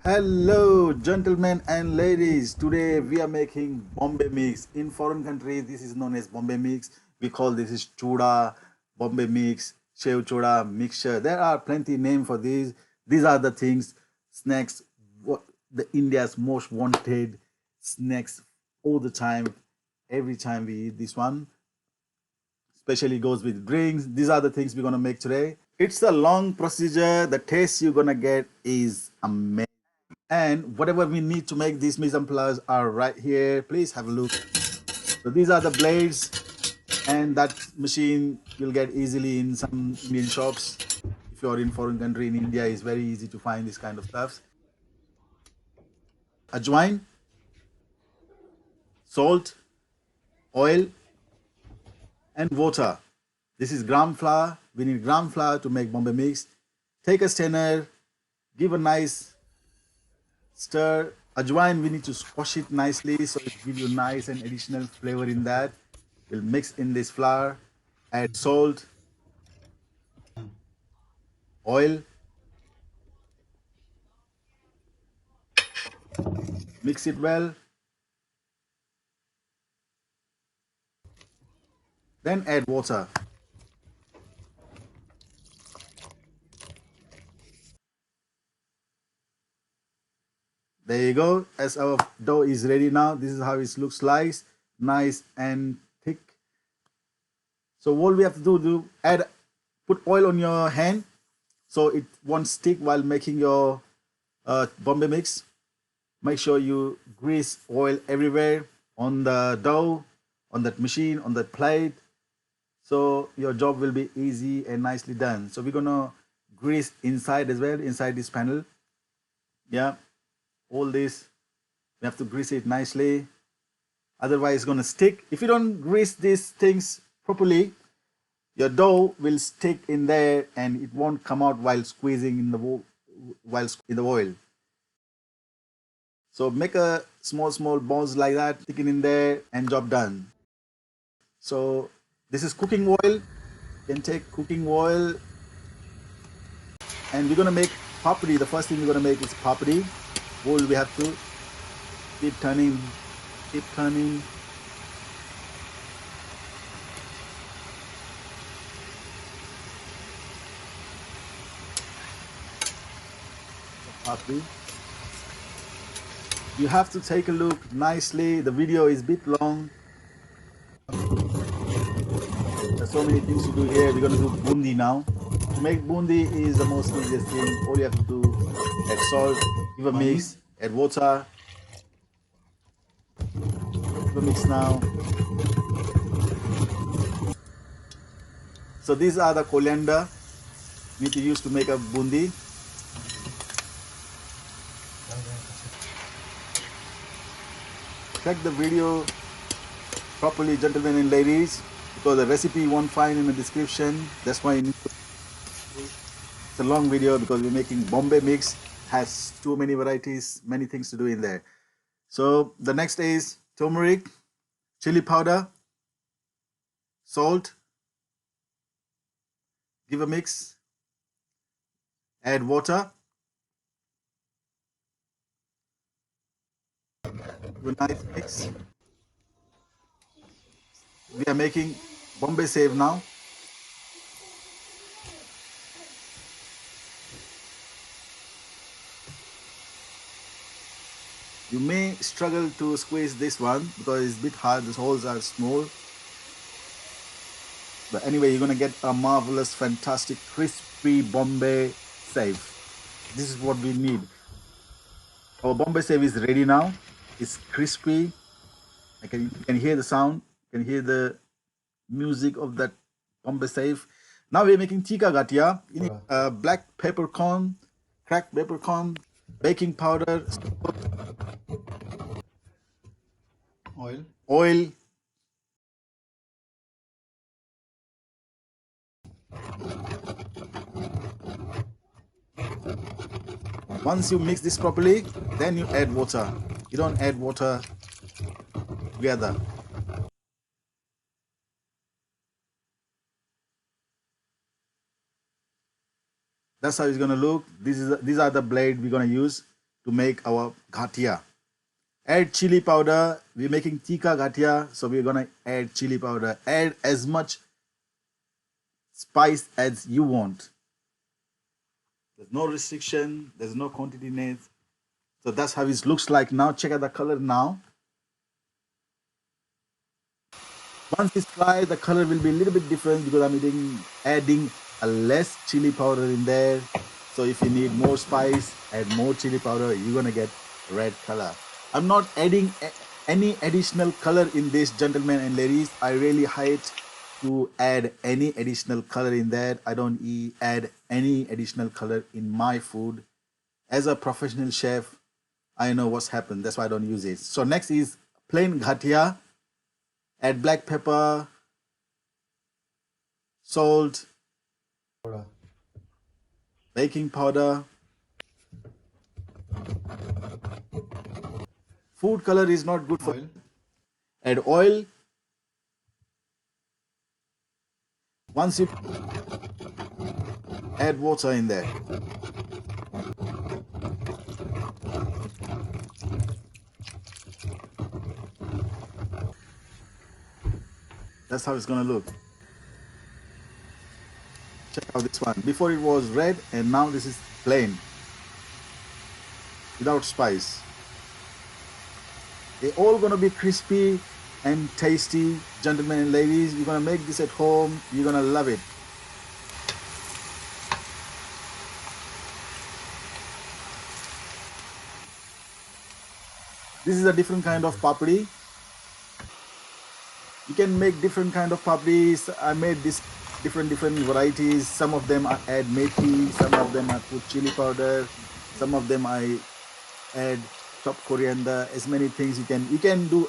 Hello, gentlemen and ladies. Today we are making Bombay mix. In foreign countries, this is known as Bombay mix. We call this is chuda, Bombay mix, shev chuda, mixture. There are plenty name for these. These are the things, snacks, what the India's most wanted snacks all the time. Every time we eat this one, especially goes with drinks. These are the things we're gonna make today. It's a long procedure. The taste you're gonna get is amazing. And whatever we need to make these mise en place are right here. Please have a look. So these are the blades, and that machine you'll get easily in some Indian shops. If you're in foreign country in India, it's very easy to find this kind of stuff. Ajwain, salt, oil, and water. This is gram flour. We need gram flour to make Bombay mix. Take a strainer, give a nice stir. Ajwain, we need to squash it nicely so it gives you nice and additional flavor in that. We'll mix in this flour, add salt, oil, mix it well, then add water. There you go. As our dough is ready now, this is how it looks like, nice and thick. So all we have to do add, put oil on your hand so it won't stick while making your Bombay mix. Make sure you grease oil everywhere on the dough, on that machine, on that plate. So your job will be easy and nicely done. So we're gonna grease inside as well, inside this panel. Yeah, all this, we have to grease it nicely. Otherwise it's gonna stick. If you don't grease these things properly, your dough will stick in there and it won't come out while squeezing in the in the oil. So make a small balls like that, stick it in there, and job done. So this is cooking oil. You can take cooking oil, and we're gonna make papdi. The first thing we're gonna make is papdi. Bowl we have to keep turning, keep turning. Papdi. You have to take a look nicely. The video is a bit long. There's so many things to do here. We're gonna do boondi now. To make boondi is the most easiest thing. All you have to do, add salt, give a mix, add water, give a mix now. So these are the coriander we need to use to make a boondi. Check the video properly, gentlemen and ladies, because the recipe you won't find in the description. That's why you need to. It's a long video because we're making Bombay mix, has too many varieties, many things to do in there. So the next is turmeric, chili powder, salt, give a mix, add water, do a nice mix. We are making Bombay shev now. You may struggle to squeeze this one because it's a bit hard, the holes are small. But anyway, you're gonna get a marvelous, fantastic, crispy Bombay shev. This is what we need. Our Bombay shev is ready now. It's crispy. You can hear the sound, you can hear the music of that Bombay shev. Now we're making teekha gathiya. You need black peppercorn, cracked peppercorn, baking powder, oil. Once you mix this properly, then you add water. You don't add water together. That's how it's gonna look. These are the blade we're gonna use to make our ghatiya. Add chili powder. We're making teekha ghatiya, so we're gonna add chili powder. Add as much spice as you want. There's no restriction. There's no quantity in it. So that's how it looks like now. Check out the color now. Once it's fried, the color will be a little bit different because I'm adding a less chili powder in there. So if you need more spice, add more chili powder, you're gonna get red color. I'm not adding any additional color in this, gentlemen and ladies. I really hate to add any additional color in there. I don't add any additional color in my food. As a professional chef, I know what's happened. That's why I don't use it. So next is plain ghatiya. Add black pepper, salt, baking powder. Food color is not good for oil. Add oil. Once you add water in there. That's how it's gonna look. Check out this one. Before it was red and now this is plain. Without spice. They're all gonna be crispy and tasty. Gentlemen and ladies, you're gonna make this at home. You're gonna love it. This is a different kind of papdi. You can make different kind of papdis. I made this different varieties. Some of them I add methi, some of them I put chili powder, some of them I add chopped coriander. As many things you can do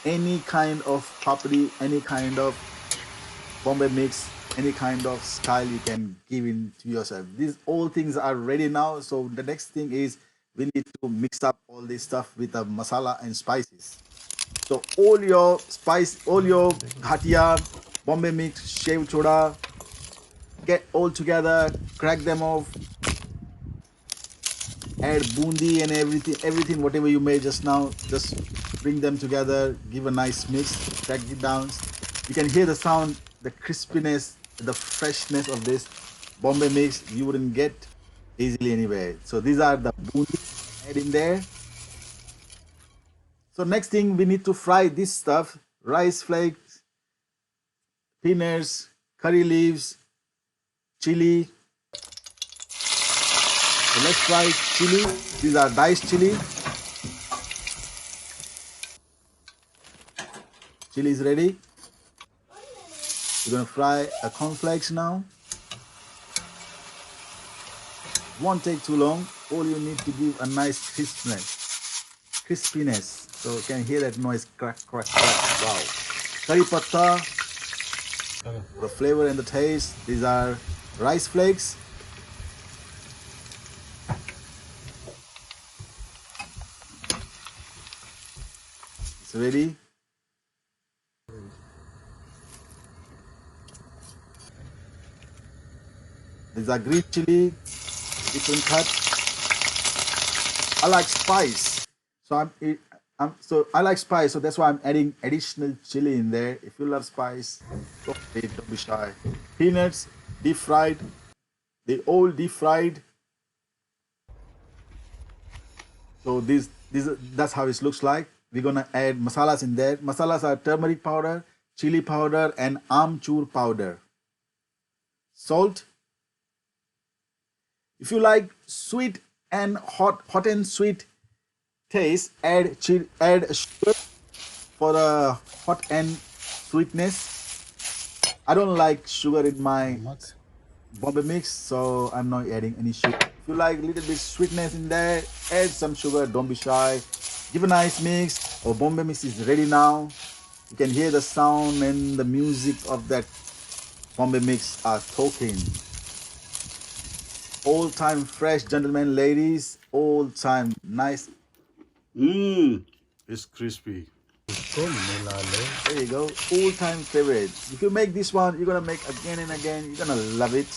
any kind of papdi, any kind of Bombay mix, any kind of style you can give in to yourself. These all things are ready now. So the next thing is we need to mix up all this stuff with the masala and spices. So all your spice, all your ghatiya, Bombay mix, shev, chuda, get all together, crack them off, add boondi and everything, whatever you made just now, just bring them together, give a nice mix, crack it down. You can hear the sound, the crispiness, the freshness of this Bombay mix you wouldn't get easily anywhere. So these are the boondi add in there. So next thing we need to fry this stuff, rice flakes, peanuts, curry leaves, chili. So let's fry chili. These are diced chili. Chili is ready. We're gonna fry a cornflakes now. Won't take too long. All you need to give a nice crispiness. So you can hear that noise, crack, crack, crack. Wow. Curry patta, the flavor and the taste. These are rice flakes. It's ready. These are green chili, different cut. I like spice, so I like spice, so that's why I'm adding additional chili in there. If you love spice, don't be shy. Peanuts, deep fried. They all deep fried. So that's how it looks like. We're gonna add masalas in there. Masalas are turmeric powder, chili powder, and amchur powder. Salt. If you like sweet and hot and sweet taste, add sugar for the hot and sweetness. I don't like sugar in my Bombay mix, so I'm not adding any sugar. If you like a little bit sweetness in there, add some sugar. Don't be shy. Give a nice mix. Our Bombay mix is ready now. You can hear the sound and the music of that Bombay mix are talking. All time fresh, gentlemen, ladies. All time nice. It's crispy. There you go. All time favorite. If you make this one, you're gonna make again and again. You're gonna love it.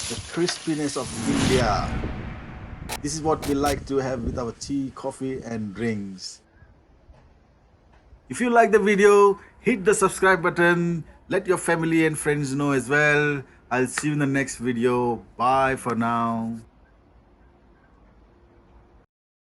Just crispiness of India. This is what we like to have with our tea, coffee and drinks. If you like the video, hit the subscribe button. Let your family and friends know as well. I'll see you in the next video. Bye for now.